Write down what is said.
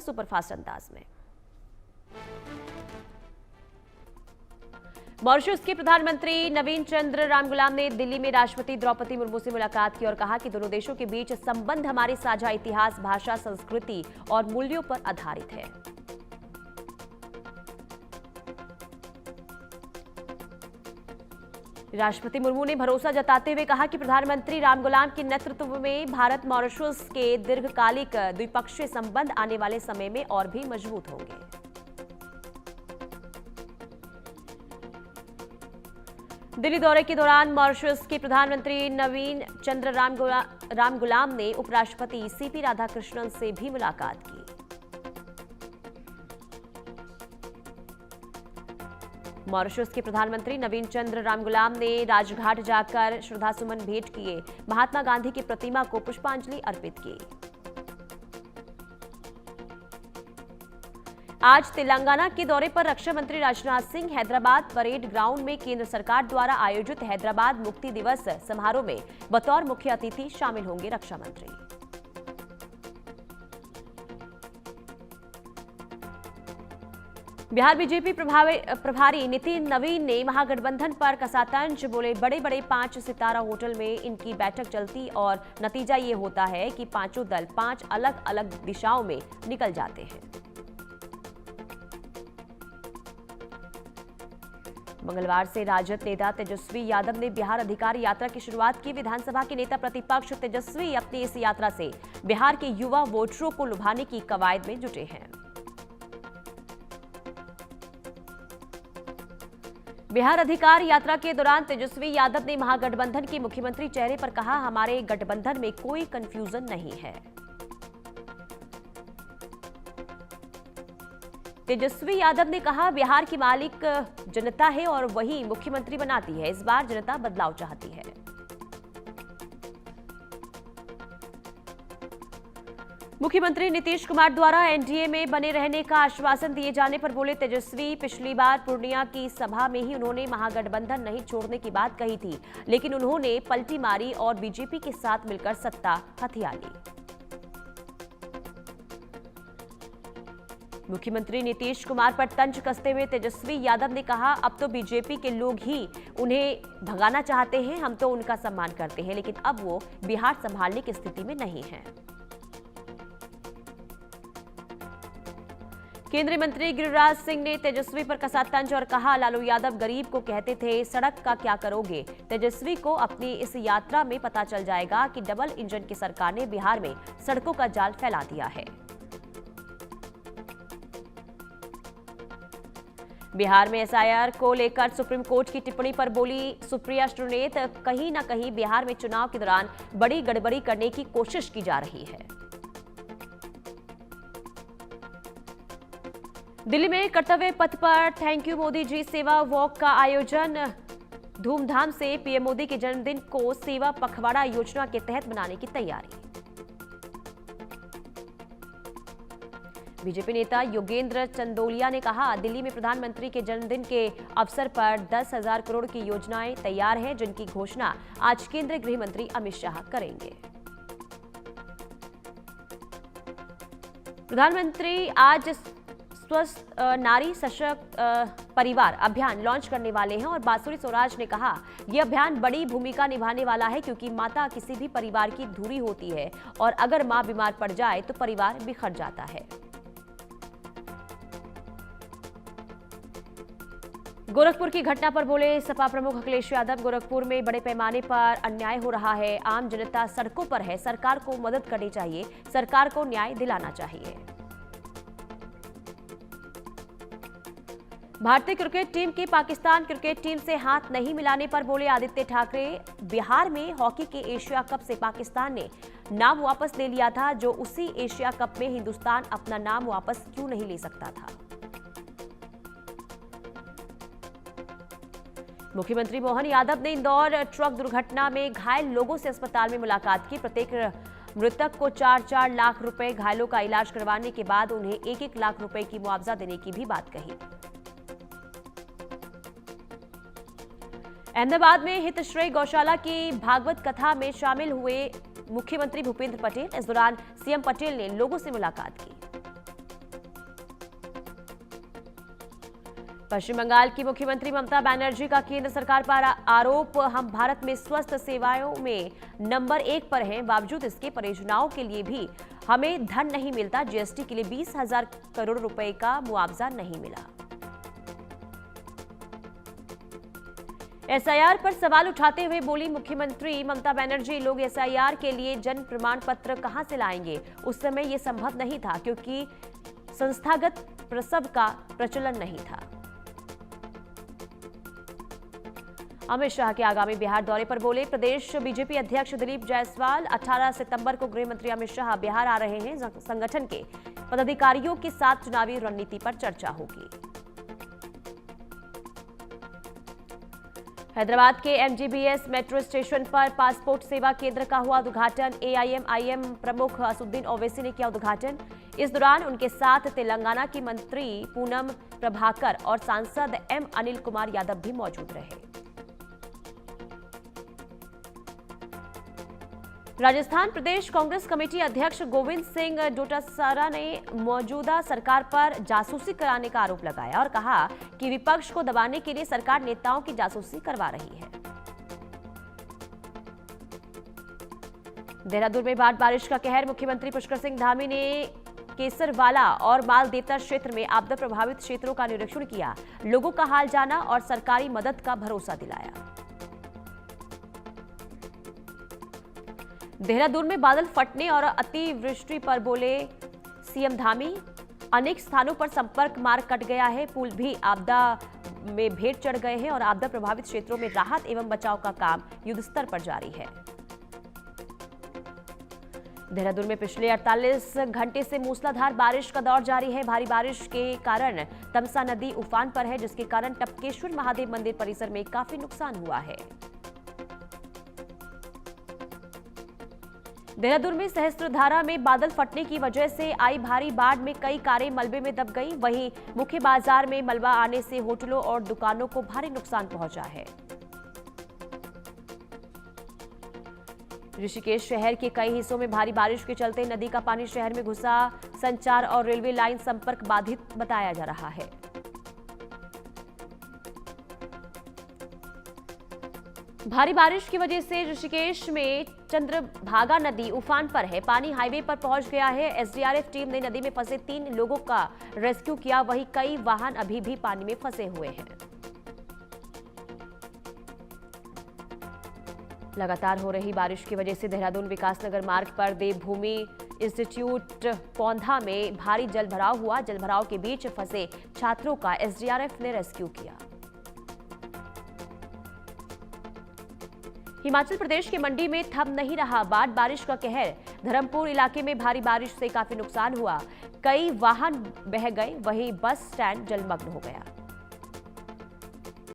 Superfast अंदाज में। Mauritius के प्रधानमंत्री नवीन चंद्र रामगुलाम ने दिल्ली में राष्ट्रपति द्रौपदी मुर्मू से मुलाकात की और कहा कि दोनों देशों के बीच संबंध हमारे साझा इतिहास, भाषा, संस्कृति और मूल्यों पर आधारित है। राष्ट्रपति मुर्मू ने भरोसा जताते हुए कहा कि प्रधानमंत्री रामगुलाम के नेतृत्व में भारत मॉरिशस के दीर्घकालिक द्विपक्षीय संबंध आने वाले समय में और भी मजबूत होंगे। दिल्ली दौरे के दौरान मॉरिशस के प्रधानमंत्री नवीन चंद्र रामगुलाम ने उपराष्ट्रपति सीपी राधाकृष्णन से भी मुलाकात की। मॉरिशस के प्रधानमंत्री नवीन चंद्र रामगुलाम ने राजघाट जाकर श्रद्धासुमन भेंट किए, महात्मा गांधी की प्रतिमा को पुष्पांजलि अर्पित की। आज तेलंगाना के दौरे पर रक्षा मंत्री राजनाथ सिंह हैदराबाद परेड ग्राउंड में केंद्र सरकार द्वारा आयोजित हैदराबाद मुक्ति दिवस समारोह में बतौर मुख्य अतिथि शामिल होंगे। रक्षा मंत्री बिहार बीजेपी प्रभारी नितिन नवीन ने महागठबंधन पर कसा तंज, बोले बड़े बड़े 5 सितारा होटल में इनकी बैठक चलती और नतीजा ये होता है कि पांचों दल 5 अलग अलग दिशाओं में निकल जाते हैं। मंगलवार से राजद नेता तेजस्वी यादव ने बिहार अधिकार यात्रा की शुरुआत की। विधानसभा के नेता प्रतिपक्ष तेजस्वी अपनी इस यात्रा से बिहार के युवा वोटरों को लुभाने की कवायद में जुटे हैं। बिहार अधिकार यात्रा के दौरान तेजस्वी यादव ने महागठबंधन के मुख्यमंत्री चेहरे पर कहा, हमारे गठबंधन में कोई कंफ्यूजन नहीं है। तेजस्वी यादव ने कहा, बिहार की मालिक जनता है और वही मुख्यमंत्री बनाती है। इस बार जनता बदलाव चाहती है। मुख्यमंत्री नीतीश कुमार द्वारा एनडीए में बने रहने का आश्वासन दिए जाने पर बोले तेजस्वी, पिछली बार पूर्णिया की सभा में ही उन्होंने महागठबंधन नहीं छोड़ने की बात कही थी, लेकिन उन्होंने पलटी मारी और बीजेपी के साथ मिलकर सत्ता हथिया ली। मुख्यमंत्री नीतीश कुमार पर तंज कसते हुए तेजस्वी यादव ने कहा, अब तो बीजेपी के लोग ही उन्हें भगाना चाहते हैं। हम तो उनका सम्मान करते हैं, लेकिन अब वो बिहार संभालने की स्थिति में नहीं है। केंद्रीय मंत्री गिरिराज सिंह ने तेजस्वी पर कसा तंज और कहा, लालू यादव गरीब को कहते थे सड़क का क्या करोगे। तेजस्वी को अपनी इस यात्रा में पता चल जाएगा कि डबल इंजन की सरकार ने बिहार में सड़कों का जाल फैला दिया है। बिहार में एसआईआर को लेकर सुप्रीम कोर्ट की टिप्पणी पर बोली सुप्रिया श्रीनेत, कहीं ना कहीं बिहार में चुनाव के दौरान बड़ी गड़बड़ी करने की कोशिश की जा रही है। दिल्ली में कर्तव्य पथ पर थैंक यू मोदी जी सेवा वॉक का आयोजन, धूमधाम से पीएम मोदी के जन्मदिन को सेवा पखवाड़ा योजना के तहत मनाने की तैयारी। बीजेपी नेता योगेंद्र चंदोलिया ने कहा, दिल्ली में प्रधानमंत्री के जन्मदिन के अवसर पर 10,000 करोड़ की योजनाएं तैयार हैं, जिनकी घोषणा आज केंद्रीय गृह मंत्री अमित शाह करेंगे। प्रधानमंत्री आज स्वस्थ नारी सशक्त परिवार अभियान लॉन्च करने वाले हैं और बांसुरी स्वराज ने कहा, यह अभियान बड़ी भूमिका निभाने वाला है क्योंकि माता किसी भी परिवार की धुरी होती है और अगर मां बीमार पड़ जाए तो परिवार बिखर जाता है। गोरखपुर की घटना पर बोले सपा प्रमुख अखिलेश यादव, गोरखपुर में बड़े पैमाने पर अन्याय हो रहा है, आम जनता सड़कों पर है, सरकार को मदद करनी चाहिए, सरकार को न्याय दिलाना चाहिए। भारतीय क्रिकेट टीम के पाकिस्तान क्रिकेट टीम से हाथ नहीं मिलाने पर बोले आदित्य ठाकरे, बिहार में हॉकी के एशिया कप से पाकिस्तान ने नाम वापस ले लिया था, जो उसी एशिया कप में हिंदुस्तान अपना नाम वापस क्यों नहीं ले सकता था। मुख्यमंत्री मोहन यादव ने इंदौर ट्रक दुर्घटना में घायल लोगों से अस्पताल में मुलाकात की। प्रत्येक मृतक को 4-4 लाख रुपए, घायलों का इलाज करवाने के बाद उन्हें 1-1 लाख रुपए की मुआवजा देने की भी बात कही। अहमदाबाद में हितश्रेय गौशाला की भागवत कथा में शामिल हुए मुख्यमंत्री भूपेंद्र पटेल। इस दौरान सीएम पटेल ने लोगों से मुलाकात की। पश्चिम बंगाल की मुख्यमंत्री ममता बनर्जी का केंद्र सरकार पर आरोप, हम भारत में स्वास्थ्य सेवाओं में नंबर 1 पर हैं, बावजूद इसके परियोजनाओं के लिए भी हमें धन नहीं मिलता। जीएसटी के लिए 20,000 करोड़ रुपए का मुआवजा नहीं मिला। एसआईआर पर सवाल उठाते हुए बोली मुख्यमंत्री ममता बनर्जी, लोग एसआईआर के लिए जन्म प्रमाण पत्र कहां से लाएंगे? उस समय यह संभव नहीं था क्योंकि संस्थागत प्रसव का प्रचलन नहीं था। अमित शाह के आगामी बिहार दौरे पर बोले प्रदेश बीजेपी अध्यक्ष दिलीप जायसवाल, 18 सितंबर को गृह मंत्री अमित शाह बिहार आ रहे हैं। संगठन के पदाधिकारियों के साथ चुनावी रणनीति पर चर्चा होगी। हैदराबाद के एमजीबीएस मेट्रो स्टेशन पर पासपोर्ट सेवा केंद्र का हुआ उद्घाटन। एआईएमआईएम प्रमुख असुद्दीन ओवैसी ने किया उद्घाटन। इस दौरान उनके साथ तेलंगाना की मंत्री पूनम प्रभाकर और सांसद एम अनिल कुमार यादव भी मौजूद रहे। राजस्थान प्रदेश कांग्रेस कमेटी अध्यक्ष गोविंद सिंह डोटासरा ने मौजूदा सरकार पर जासूसी कराने का आरोप लगाया और कहा कि विपक्ष को दबाने के लिए सरकार नेताओं की जासूसी करवा रही है। देहरादून में बारिश का कहर, मुख्यमंत्री पुष्कर सिंह धामी ने केसरवाला और मालदेवता क्षेत्र में आपदा प्रभावित क्षेत्रों का निरीक्षण किया, लोगों का हाल जाना और सरकारी मदद का भरोसा दिलाया। देहरादून में बादल फटने और अतिवृष्टि पर बोले सीएम धामी, अनेक स्थानों पर संपर्क मार्ग कट गया है, पुल भी आपदा में भेंट चढ़ गए हैं और आपदा प्रभावित क्षेत्रों में राहत एवं बचाव का काम युद्धस्तर पर जारी है। देहरादून में पिछले 48 घंटे से मूसलाधार बारिश का दौर जारी है। भारी बारिश के कारण तमसा नदी उफान पर है, जिसके कारण टपकेश्वर महादेव मंदिर परिसर में काफी नुकसान हुआ है। देहरादून में सहस्त्रधारा में बादल फटने की वजह से आई भारी बाढ़ में कई कारें मलबे में दब गईं। वहीं मुख्य बाजार में मलबा आने से होटलों और दुकानों को भारी नुकसान पहुंचा है। ऋषिकेश शहर के कई हिस्सों में भारी बारिश के चलते नदी का पानी शहर में घुसा, संचार और रेलवे लाइन संपर्क बाधित बताया जा रहा है। भारी बारिश की वजह से ऋषिकेश में चंद्रभागा नदी उफान पर है, पानी हाईवे पर पहुंच गया है। एसडीआरएफ टीम ने नदी में फंसे 3 लोगों का रेस्क्यू किया, वहीं कई वाहन अभी भी पानी में फंसे हुए हैं। लगातार हो रही बारिश की वजह से देहरादून विकासनगर मार्ग पर देवभूमि इंस्टीट्यूट पौंधा में भारी जलभराव हुआ। जलभराव के बीच फंसे छात्रों का एसडीआरएफ ने रेस्क्यू किया। हिमाचल प्रदेश के मंडी में थम नहीं रहा बारिश का कहर। धर्मपुर इलाके में भारी बारिश से काफी नुकसान हुआ, कई वाहन बह गए, वहीं बस स्टैंड जलमग्न हो गया।